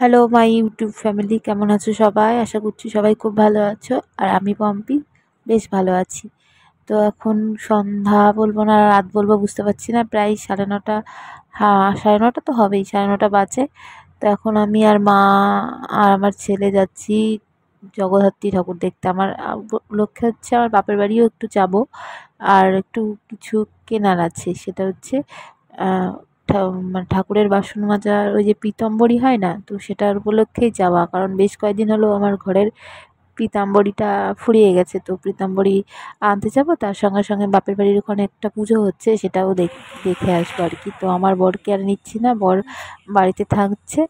Hello my YouTube family, কেমন আছো সবাই? আশা করছি সবাই খুব ভালো আছো। আর আমি পম্পি বেশ ভালো আছি। তো এখন সন্ধ্যা বলবো না রাত বলবো বুঝতে পারছি না, প্রায় 9:30। হ্যাঁ, 9:30 তো হবেই, 9:30 বাজে। তো এখন আমি আর মা আর আমার ছেলে যাচ্ছি জগদ্ধাত্রী ঠাকুর দেখতে। আমার লক্ষ্য হচ্ছে আমার বাপের বাড়িও একটু যাব, আর একটু কিছু কেনার আছে। সেটা হচ্ছে মানে ঠাকুরের বাসন মাজার ওই যে পীতাম্বরী হয় না, তো সেটার উপলক্ষেই যাওয়া। কারণ বেশ কয়েকদিন হলো আমার ঘরের পীতাম্বরীটা ফুরিয়ে গেছে, তো পীতাম্বরী আনতে যাবো। তার সঙ্গে সঙ্গে বাপের বাড়ির ওখানে একটা পুজো হচ্ছে, সেটাও দেখে আসবো আর কি। তো আমার বরকে আর নিচ্ছি না, বর বাড়িতে থাকছে,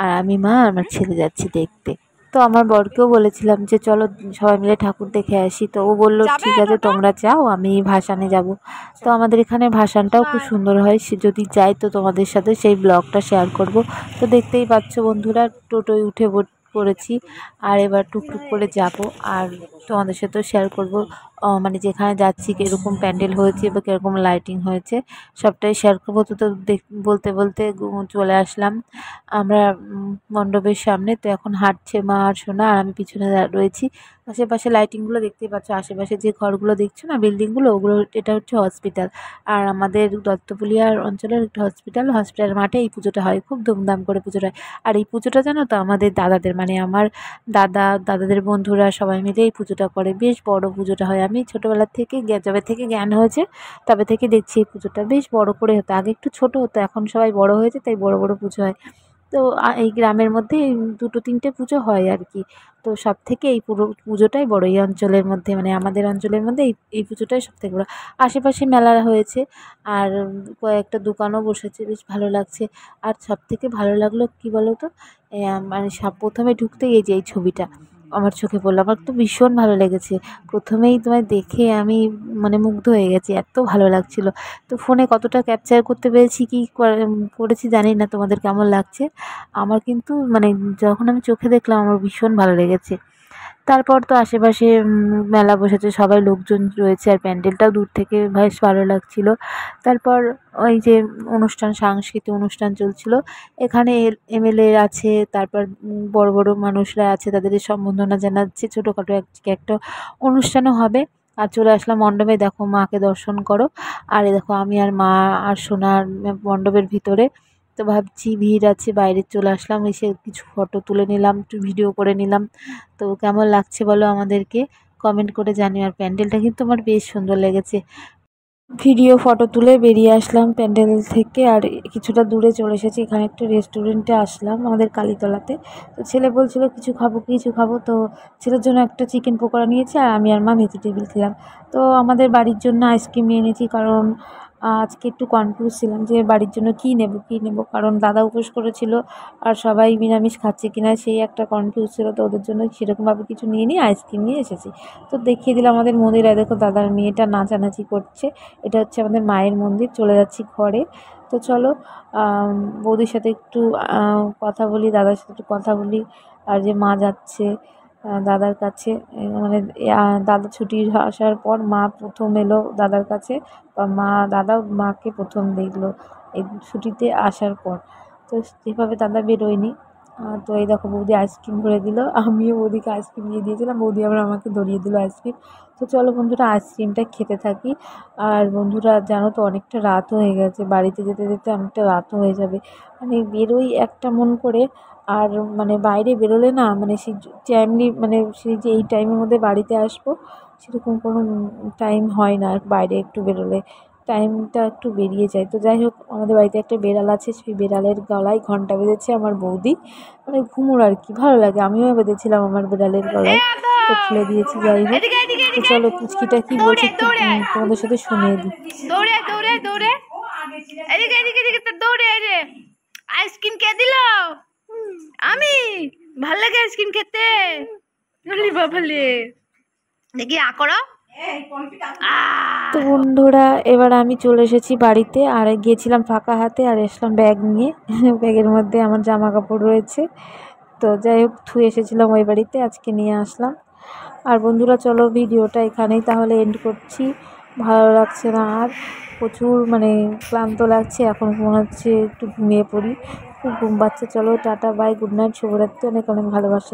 আর আমি মা আর আমার ছেলে যাচ্ছি দেখতে। তো আমার বরকেও বলেছিলাম যে চলো সবাই মিলে ঠাকুর দেখে আসি, তো ও বললো ঠিক আছে তোমরা যাও, আমি ভাসানে যাব। তো আমাদের এখানে ভাসানটাও খুব সুন্দর হয়, সে যদি যাই তো তোমাদের সাথে সেই ব্লগটা শেয়ার করব। তো দেখতেই পাচ্ছ বন্ধুরা, টোটোয় উঠে পড়েছি, আর এবার টুকটুক করে যাব, আর তোমাদের সাথেও শেয়ার করব। মানে যেখানে যাচ্ছি কীরকম প্যান্ডেল হয়েছে বা কীরকম লাইটিং হয়েছে সবটাই শেয়ার করবো। তো বলতে বলতে চলে আসলাম আমরা মণ্ডপের সামনে। তো এখন হাঁটছে মা আর সোনা, আর আমি পিছনে রয়েছি। আশেপাশে লাইটিংগুলো দেখতেই পাচ্ছ, আশেপাশে যে ঘরগুলো দেখছো না, বিল্ডিংগুলো, ওগুলো এটা হচ্ছে হসপিটাল। আর আমাদের দত্তপুলিয়ার অঞ্চলের একটা হসপিটাল মাঠে এই পুজোটা হয়, খুব ধুমধাম করে পুজোটা হয়। আর এই পুজোটা জানো তো আমাদের দাদাদের, মানে আমার দাদাদের বন্ধুরা সবাই মিলে এই পুজোটা করে, বেশ বড় পুজোটা হয়। আমি ছোটোবেলার থেকে যবে থেকে জ্ঞান হয়েছে তবে থেকে দেখছি এই পুজোটা বেশ বড় করে হতো। আগে একটু ছোট হতো, এখন সবাই বড় হয়েছে তাই বড় বড় পুজো হয়। তো এই গ্রামের মধ্যে এই 2-3টে পুজো হয় আর কি। তো সব থেকে এই পুরো পুজোটাই বড় এই অঞ্চলের মধ্যে, মানে আমাদের অঞ্চলের মধ্যে এই পুজোটাই সবথেকে বড়। আশেপাশে মেলা হয়েছে, আর কয়েকটা দোকানও বসেছে, বেশ ভালো লাগছে। আর সবথেকে ভালো লাগলো কী বলো তো, মানে প্রথমে ঢুকতেই এই যে এই ছবিটা আমার চোখে পড়লো, আমার তো ভীষণ ভালো লেগেছে। প্রথমেই তোমায় দেখে আমি মানে মুগ্ধ হয়ে গেছি, এত ভালো লাগছিলো। তো ফোনে কতটা ক্যাপচার করতে পেরেছি কি করেছি জানি না, তোমাদের কেমন লাগছে। আমার কিন্তু মানে যখন আমি চোখে দেখলাম আমার ভীষণ ভালো লেগেছে। তারপর তো আশেপাশে মেলা বসেছে, সবাই লোকজন রয়েছে, আর প্যান্ডেলটাও দূর থেকে বেশ ভালো লাগছিল। তারপর ওই যে সাংস্কৃতিক অনুষ্ঠান চলছিল, এখানে এমএলএ আছে, তারপর বড় বড় মানুষরা আছে, তাদের সম্বর্ধনা জানাচ্ছে। ছোটোখাটো একটা অনুষ্ঠানও হবে। আর চলে আসলাম মণ্ডপে, দেখো মাকে দর্শন করো। আর দেখো আমি আর মা আর সোনার মণ্ডপের ভিতরে। তো ভাবছি ভিড় আছে, বাইরে চলে আসলাম, এসে কিছু ফটো তুলে নিলাম, একটু ভিডিও করে নিলাম। তো কেমন লাগছে বলো আমাদেরকে কমেন্ট করে জানিও। আর প্যান্ডেলটা কিন্তু আমার বেশ সুন্দর লেগেছে। ভিডিও ফটো তুলে বেরিয়ে আসলাম প্যান্ডেল থেকে, আর কিছুটা দূরে চলে এসেছি, এখানে একটা রেস্টুরেন্টে আসলাম আমাদের কালীতলাতে। তো ছেলে বলছিল কিছু খাবো, তো ছেলের জন্য একটা চিকেন পকোড়া নিয়েছি, আর আমি আর মা ভেজিটেবিল খেলাম। তো আমাদের বাড়ির জন্য আইসক্রিম নিয়ে নিয়েছি, কারণ আজকে একটু কনফিউজ ছিলাম যে বাড়ির জন্য কী নেব, কারণ দাদা উপোস করেছিল, আর সবাই নিরামিষ খাচ্ছে কিনা সেই একটা কনফিউজ ছিল। তো ওদের জন্য সেরকমভাবে কিছু নিয়ে নিয়ে আইসক্রিম নিয়ে এসেছি। তো দেখিয়ে দিলাম আমাদের মন্দিরে, দেখো দাদার মেয়েটা নাচানাচি করছে। এটা হচ্ছে আমাদের মায়ের মন্দির। চলে যাচ্ছি ঘরে। তো চলো বৌদির সাথে একটু কথা বলি, দাদার সাথে একটু কথা বলি। আর যে মা যাচ্ছে দাদার কাছে, মানে দাদা ছুটি আসার পর মা প্রথম এলো দাদার কাছে, বা দাদা মাকে প্রথম দেখলো এই ছুটিতে আসার পর। তো যেভাবে দাদা বেরোয়নি। তো এই দেখো বৌদি আইসক্রিম ধরে দিল, আমিও বৌদিকে আইসক্রিম দিয়ে দিয়েছিলাম, বৌদি আবার আমাকে ধরিয়ে দিল আইসক্রিম। তো চলো বন্ধুরা আইসক্রিমটা খেতে থাকি। আর বন্ধুরা জানো তো অনেকটা রাত হয়ে গেছে, বাড়িতে যেতে যেতে অনেকটা রাতও হয়ে যাবে। মানে বেরোই একটা মন করে, আর মানে বাইরে বেরোলে না, মানে সেই টাইমলি, মানে সেই যে এই টাইমের মধ্যে বাড়িতে আসবো সেরকম কোনো টাইম হয় না। বাইরে একটু বেরোলে টাইমটা একটু বেরিয়ে যায়। তো যাই হোক, আমাদের বাড়িতে একটা বেড়াল আছে, সেই বেড়ালের গলায় ঘন্টা বেঁধেছে আমার বৌদি, মানে ঘুমোর আর কি, ভালো লাগে। আমিও বেঁধেছিলাম আমার বেড়ালের গলায়, তো খুলে দিয়েছি। যাই হোক, তো চলো পুচকিটা কি বলছে একটু তোমাদের সাথে শুনিয়ে দিই। দৌড়ে দৌড়ে দৌড়ে এদিকে এদিকে এদিকে তো দৌড়ে এরে আইসক্রিম কে দিল? আমি। ভাল লাগে আইসক্রিম খেতে। বাবালে দেখি করো। তো বন্ধুরা এবার আমি চলে এসেছি বাড়িতে, আর গিয়েছিলাম ফাঁকা হাতে, আর এসলাম ব্যাগ নিয়ে। ব্যাগের মধ্যে আমার জামা কাপড় রয়েছে। তো যাই হোক, থুয়ে এসেছিলাম ওই বাড়িতে, আজকে নিয়ে আসলাম। আর বন্ধুরা চলো ভিডিওটা এখানেই তাহলে এন্ড করছি। ভালো লাগছে না আর, প্রচুর মানে ক্লান্ত লাগছে, এখন মনে হচ্ছে একটু ঘুমিয়ে পড়ি। তো খুব ঘুম পাচ্ছে। চলো টাটা বাই, গুড নাইট, শুভরাত্রি, অনেক অনেক ভালোবাসা।